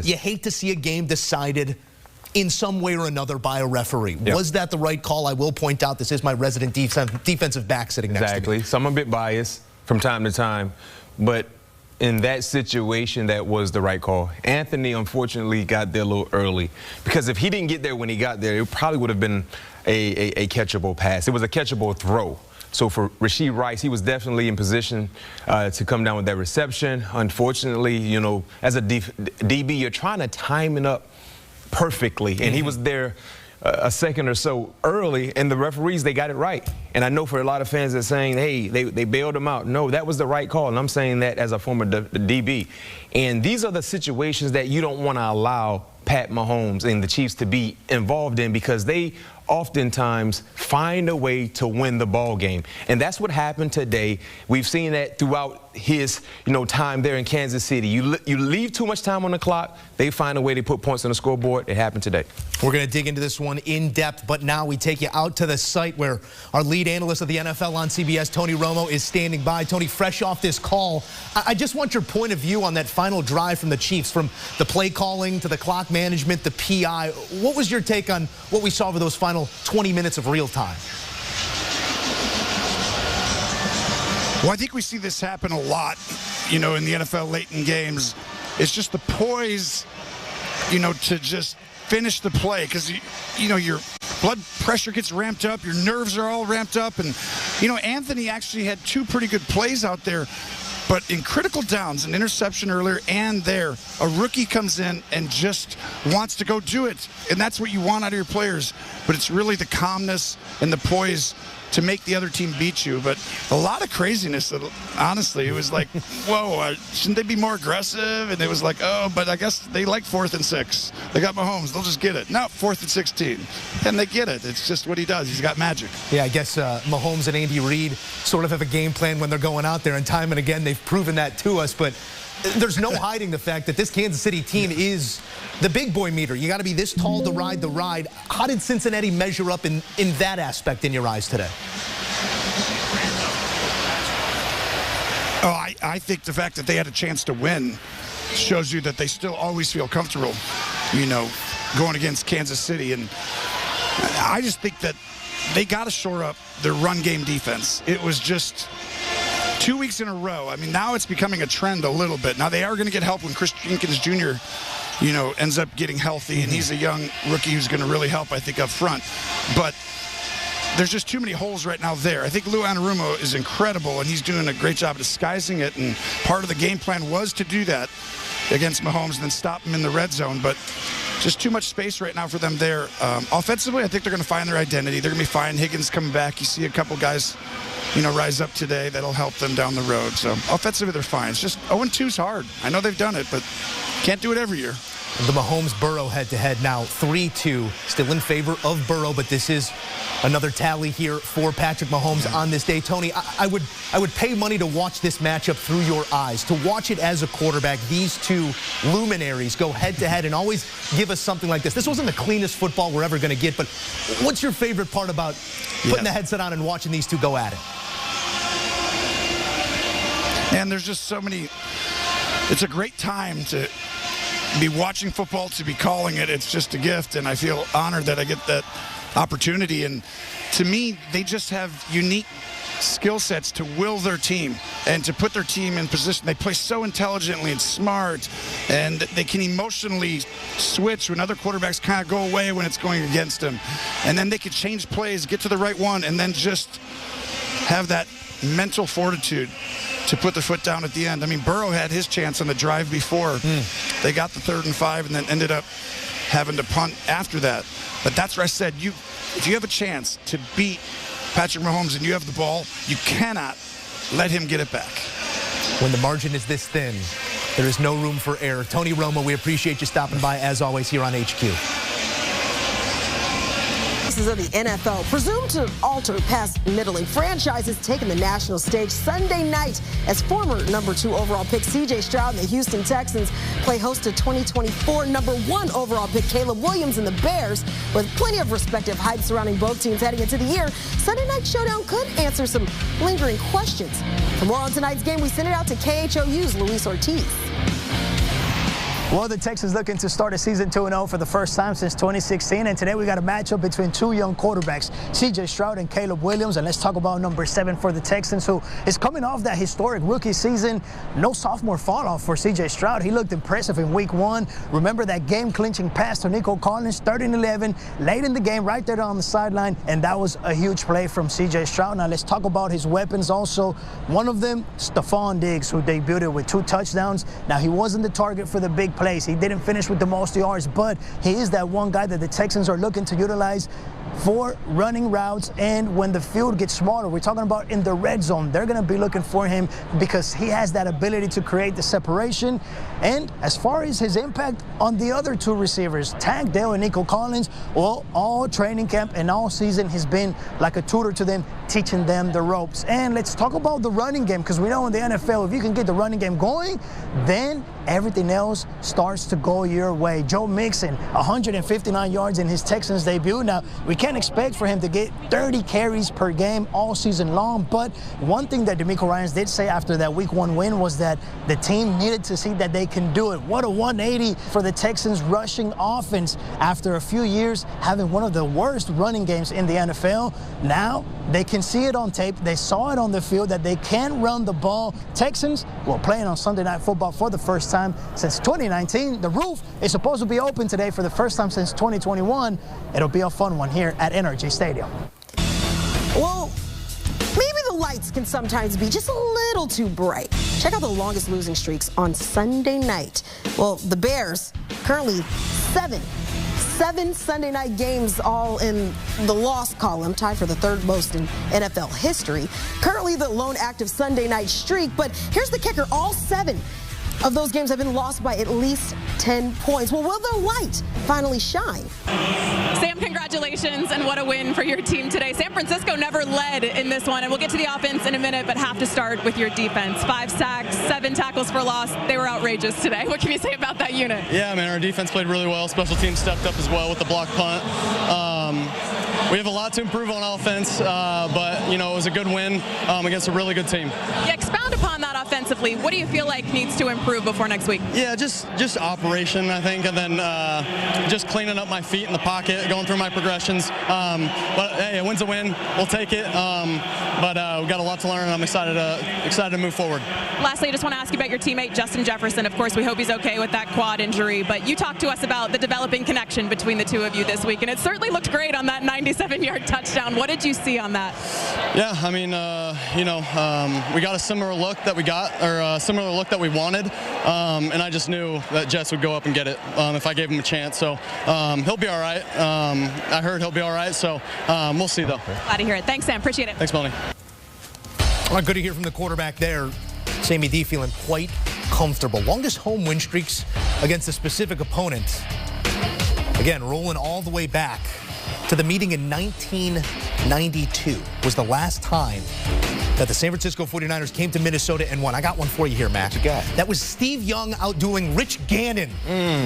You hate to see a game decided in some way or another by a referee. Yep. Was that the right call? I will point out this is my resident defensive back sitting next to me. Exactly. So I'm a bit biased from time to time, but in that situation, that was the right call. Anthony, unfortunately, got there a little early, because if he didn't get there when he got there, it probably would have been a catchable pass. It was a catchable throw. So for Rashee Rice, he was definitely in position to come down with that reception. Unfortunately, you know, as a DB, you're trying to time it up perfectly, and he was there a second or so early, and the referees, they got it right. And I know for a lot of fans that are saying, hey, they bailed him out. No, that was the right call, and I'm saying that as a former DB. And these are the situations that you don't want to allow Pat Mahomes and the Chiefs to be involved in, because they oftentimes find a way to win the ball game. And that's what happened today. We've seen that throughout his, time there in Kansas City. You leave too much time on the clock, they find a way to put points on the scoreboard. It happened today. We're going to dig into this one in depth, but now we take you out to the site where our lead analyst of the NFL on CBS, Tony Romo, is standing by. Tony, fresh off this call, I just want your point of view on that final drive from the Chiefs, from the play calling to the clock management, the PI. What was your take on what we saw over those final 20 minutes of real time? Well, I think we see this happen a lot, in the NFL late in games. It's just the poise, to just finish the play, because, your blood pressure gets ramped up, your nerves are all ramped up, and, Anthony actually had two pretty good plays out there. But in critical downs, an interception earlier and there, a rookie comes in and just wants to go do it. And that's what you want out of your players. But it's really the calmness and the poise to make the other team beat you. But a lot of craziness, honestly. It was like, whoa, shouldn't they be more aggressive? And it was like, oh, but I guess they like 4th and 6. They got Mahomes. They'll just get it. Now 4th and 16. And they get it. It's just what he does. He's got magic. Yeah, I guess Mahomes and Andy Reid sort of have a game plan when they're going out there. And time and again, they've proven that to us. But there's no hiding the fact that this Kansas City team is the big boy meter. You got to be this tall to ride the ride. How did Cincinnati measure up in that aspect in your eyes today? Oh, I think the fact that they had a chance to win shows you that they still always feel comfortable, going against Kansas City. And I just think that they got to shore up their run game defense. It was just 2 weeks in a row. I mean, now it's becoming a trend a little bit. Now they are going to get help when Chris Jenkins Jr., ends up getting healthy, and he's a young rookie who's going to really help, I think, up front. But there's just too many holes right now there. I think Lou Anarumo is incredible, and he's doing a great job disguising it, and part of the game plan was to do that against Mahomes and then stop him in the red zone. But just too much space right now for them there. Offensively, I think they're going to find their identity. They're going to be fine. Higgins coming back. You see a couple guys, rise up today. That'll help them down the road. So offensively, they're fine. It's just 0-2 is hard. I know they've done it, but can't do it every year. The Mahomes-Burrow head-to-head now 3-2, still in favor of Burrow, but this is another tally here for Patrick Mahomes on this day. Tony, I would pay money to watch this matchup through your eyes, to watch it as a quarterback, these two luminaries go head-to-head and always give us something like this. This wasn't the cleanest football we're ever going to get, but what's your favorite part about putting the headset on and watching these two go at it? And there's just so many. It's a great time to be watching football, to be calling it. It's just a gift, and I feel honored that I get that opportunity. And to me, they just have unique skill sets to will their team and to put their team in position. They play so intelligently and smart, and they can emotionally switch when other quarterbacks kind of go away when it's going against them. And then they can change plays, get to the right one, and then just have that mental fortitude to put the foot down at the end. I mean, Burrow had his chance on the drive before. They got the 3rd and 5 and then ended up having to punt after that. But that's where I said, if you have a chance to beat Patrick Mahomes and you have the ball, you cannot let him get it back. When the margin is this thin, there is no room for error. Tony Romo, we appreciate you stopping by, as always, here on HQ. Of the NFL, presumed to alter past middling franchises, taking the national stage Sunday night as former #2 overall pick C.J. Stroud and the Houston Texans play host to 2024 #1 overall pick Caleb Williams and the Bears. With plenty of respective hype surrounding both teams heading into the year, Sunday night showdown could answer some lingering questions. For more on tonight's game, we send it out to KHOU's Luis Ortiz. Well, the Texans looking to start a season 2-0 for the first time since 2016, and today we got a matchup between two young quarterbacks, C.J. Stroud and Caleb Williams. And let's talk about number 7 for the Texans, who is coming off that historic rookie season. No sophomore fall-off for C.J. Stroud. He looked impressive in week 1. Remember that game-clinching pass to Nico Collins, 3rd-and-11, late in the game, right there on the sideline, and that was a huge play from C.J. Stroud. Now let's talk about his weapons also. One of them, Stephon Diggs, who debuted with 2 touchdowns. Now he wasn't the target for the big plays. He didn't finish with the most yards, but he is that one guy that the Texans are looking to utilize for running routes, and when the field gets smaller, we're talking about in the red zone, they're going to be looking for him because he has that ability to create the separation. And as far as his impact on the other 2 receivers, Tank Dell and Nico Collins, well, all training camp and all season he's been like a tutor to them, teaching them the ropes. And let's talk about the running game, because we know in the NFL, if you can get the running game going, then everything else starts to go your way. Joe Mixon, 159 yards in his Texans debut. Now, we can't expect for him to get 30 carries per game all season long, but one thing that DeMeco Ryans did say after that week 1 win was that the team needed to see that they can do it. What a 180 for the Texans rushing offense after a few years having one of the worst running games in the NFL. Now they can see it on tape. They saw it on the field that they can run the ball. Texans will play on Sunday Night Football for the first time since 2019. The roof is supposed to be open today for the first time since 2021. It'll be a fun one here at NRG Stadium. Well, maybe the lights can sometimes be just a little too bright. Check out the longest losing streaks on Sunday night. Well, the Bears currently 7 Sunday night games all in the loss column, tied for the 3rd most in NFL history. Currently the lone active Sunday night streak, but here's the kicker. All 7 of those games have been lost by at least 10 points. Well, will the light finally shine? Sam, congratulations, and what a win for your team today. San Francisco never led in this one, and we'll get to the offense in a minute, but have to start with your defense. 5 sacks, 7 tackles for loss. They were outrageous today. What can you say about that unit? Yeah, man, our defense played really well. Special teams stepped up as well with the block punt. We have a lot to improve on offense, but, you know, it was a good win against a really good team. Yeah, expound upon that offensively. What do you feel like needs to improve before next week? Yeah, just operation, I think, and then just cleaning up my feet in the pocket, going through my progressions. But, hey, a win's a win. We'll take it. But we've got a lot to learn, and I'm excited to move forward. Lastly, I just want to ask you about your teammate, Justin Jefferson. Of course, we hope he's okay with that quad injury, but you talked to us about the developing connection between the 2 of you this week, and it certainly looked great on that 97-yard touchdown. What did you see on that? Yeah, I mean, we got a similar look that we wanted, and I just knew that Jess would go up and get it if I gave him a chance. So he'll be all right. I heard he'll be all right, so we'll see, though. Glad to hear it. Thanks, Sam. Appreciate it. Thanks, Melanie. Well, good to hear from the quarterback there. Sammy D feeling quite comfortable. Longest home win streaks against a specific opponent. Again, rolling all the way back to the meeting in 1992 was the last time that the San Francisco 49ers came to Minnesota and won. I got one for you here, Matt. What you got? That was Steve Young outdoing Rich Gannon.